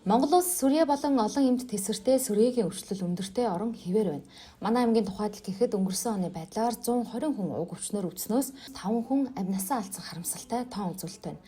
Монгол улс сүрье болон олон эмд тэсвэртэй сүрьегийн өвчлөл өндөртэй орон хэвээр байна. Манай аймгийн тухайд л гэхэд өнгөрсөн оны байдлаар 120 хүн уг өвчнөөр өвчснөөс 5 хүн амнасаа алдсан харамсалтай тоон үзүүлэлт байна.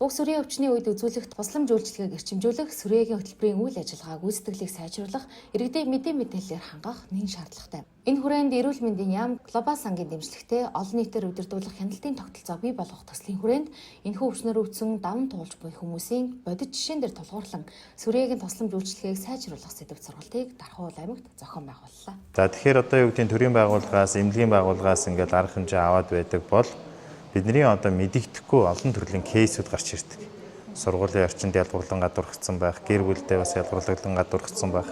Уг сүрье өвчний үед үзүүлэх тусламж үйлчилгээг эрчимжүүлэх, сүрьегийн хөтөлбөрийн үйл ажиллагааг гүйцэтгэлийг сайжруулах, иргэдийг мэдээллээр хангах нэн шаардлагатай. Энэ хүрээнд эрүүл мэндийн яам, глобал сангийн дэмжлэгтэй олон нийтээр удирдуулах хяналтын тогтолцоог бий болгох төслийн хүрээнд энэхүү өвчнөөр өвдсөн даван туулж буй хүмүүсийн бодит жишээн дээр тулгуурлан сүрьегийн тусламж үйлчилгээг сайжруулах сэдвт сургалтыг Дархан уул аймагт зохион байгууллаа. За тэгэхээр одоо юу гэдгийг төрийн байгууллагаас, эмнэлгийн байгууллагаас ингээд арга хэмжээ аваад байдаг бол бидний одоо мэдэгдэхгүй олон төрлийн кейсүүд гарч ирдэг. Сургуулийн орчинд ялгуурлан гадуурхагдсан байх, гэр бүлдээ бас ялгуурлан гадуурхагдсан байх,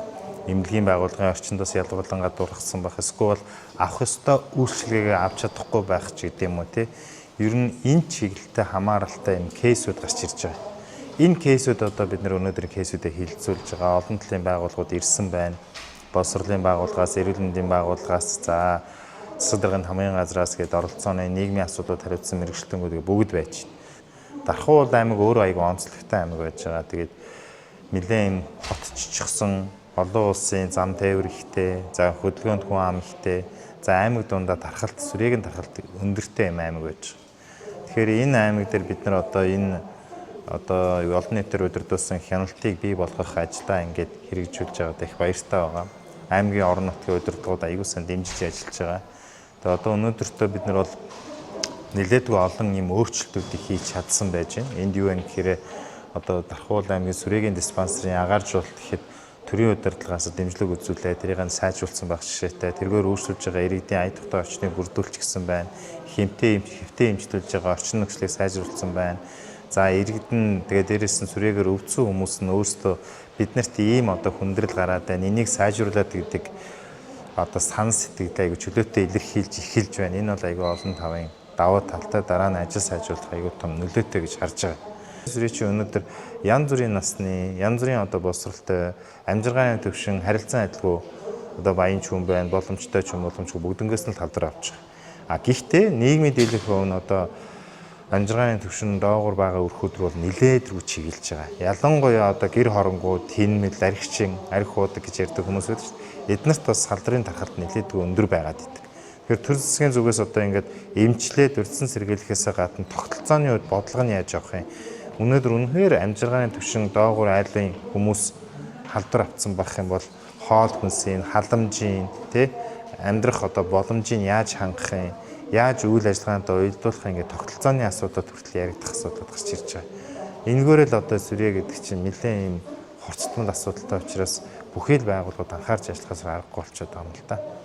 эмнэлгийн байгууллагын орчинд бас ялгуурлан гадуурхагдсан байх, эсвэл авах ёстой үйлчилгээгээ авч чадахгүй байх ч гэдэм үү те. Ер нь энэ чиглэлтэй хамааралтай энэ кейсүүд гарч ирж байгаа. Энэ кейсүүд одоо бид нэр өнөөдөр кейсүүдэд хилцүүлж байгаа олон төрлийн байгууллагууд ирсэн байна. Боловсролын байгууллагаас, эрүүл мэндийн байгууллагаас, за засаг дарганы хамгийн газраас гээд оролцооны нийгмийн асуудлууд хариуцсан мэргэжлэнгүүд бүгд байж байна. Дархан уул аймаг өөрөө аягүй онцлогтой аймаг байж байгаа. Тэгээд нэлээд хотччихсан олон улсын зам тээвэр ихтэй, за хөдөлгөөнд хүн ам ихтэй, за аймаг дундаа тархалт, сүрьегийн тархалт өндөртэй аймаг байж байгаа. Тэгэхээр энэ аймаг дээр бид нар одоо олон нийтээр удирдуулсан хяналтыг бий болгох ажлаа ингээд хэрэгжүүлж байгаад их баяртай байгаа. Аймгийн орон нутгийн удирдлагууд аягүй сайн дэмжиж ажиллаж байгаа. Тэгээ одоо өнөөдөртөө бид нар бол нэлээдгүй олон юм өөрчлөлтүүдийг хийж чадсан байж байна. Энд юу вэ гэхээр одоо Дархан уул аймгийн сүрьегийн диспансерын агааржуулалт гэхэд төрийн удирдлагаас дэмжлэг үзүүлээ, тэрийг сайжруулсан байх жишээтэй. Тэргээр өөрчилж байгаа иргэдийн ая тухтай орчныг бүрдүүлчихсэн байна. Хэмтээ эмчилүүлж байгаа орчин нөхцөлийг сайжруулсан байна. За иргэд нь тэгээ дээрээс нь сүрьегээр өвдсөн хүмүүс нь өөрсдөө биднэрт ийм одоо хүндрэл гараад байна. Энийг сайжруулад гэдэг одоо сан сэтгэлээ аягүй чөлөөтэй илэрхийлж эхэлж байна. Энэ бол аягүй олон тавын даваа талтай дараа нь ажил сайжруулах аягүй том нөлөөтэй гэж харж байгаа. Сүрье чи өнөөдөр янз бүрийн насны, янз бүрийн одоо боловсролтой, амжиргааны төвшин, харилцан адилгүй одоо баян ч хүн байна, боломжтой ч хүн боломжгүй бүгднгээс нь талдар авч байгаа. Гэхдээ нийгмийн дийлэнх хувь нь одоо амжиргааны төвшин доогуур байгаа өрхүүд бол нэлээд рүү чиглэж байгаа. Ялангуяа одоо гэр хоронгууд, тэнмэл, архичин, архи уудаг гэж ярьдаг хүмүүс байдаг шүү дээ. Эднэрт бас салдрын тархалт нэлээдгүй өндөр байгаад идэг. Тэгэхээр төр засгийн зүгээс одоо ингээд эмчлээд урьдчилан сэргийлэхээс гадна тогтолцооны үед бодлого нь яаж явах юм? Өнөөдөр үнэхээр амжиргааны төвшин доогуур айлын хүмүүс халдвар авсан байх юм бол хоол хүнсийн, халамжийн, амьдрах одоо боломжийг яаж хангах юм? Яаж үйл ажиллагаанаа уялдуулах ингээд тогтолцооны асуудал хүртэл яригдах асуудал гарч ирж байгаа. Энэгээр л одоо сүрье гэдэг чинь нэлээд юм хорцтмол асуудалтай учраас бүхий л байгууллагууд анхаарч ажиллахаас аргагүй болчиход байгаа юм л да.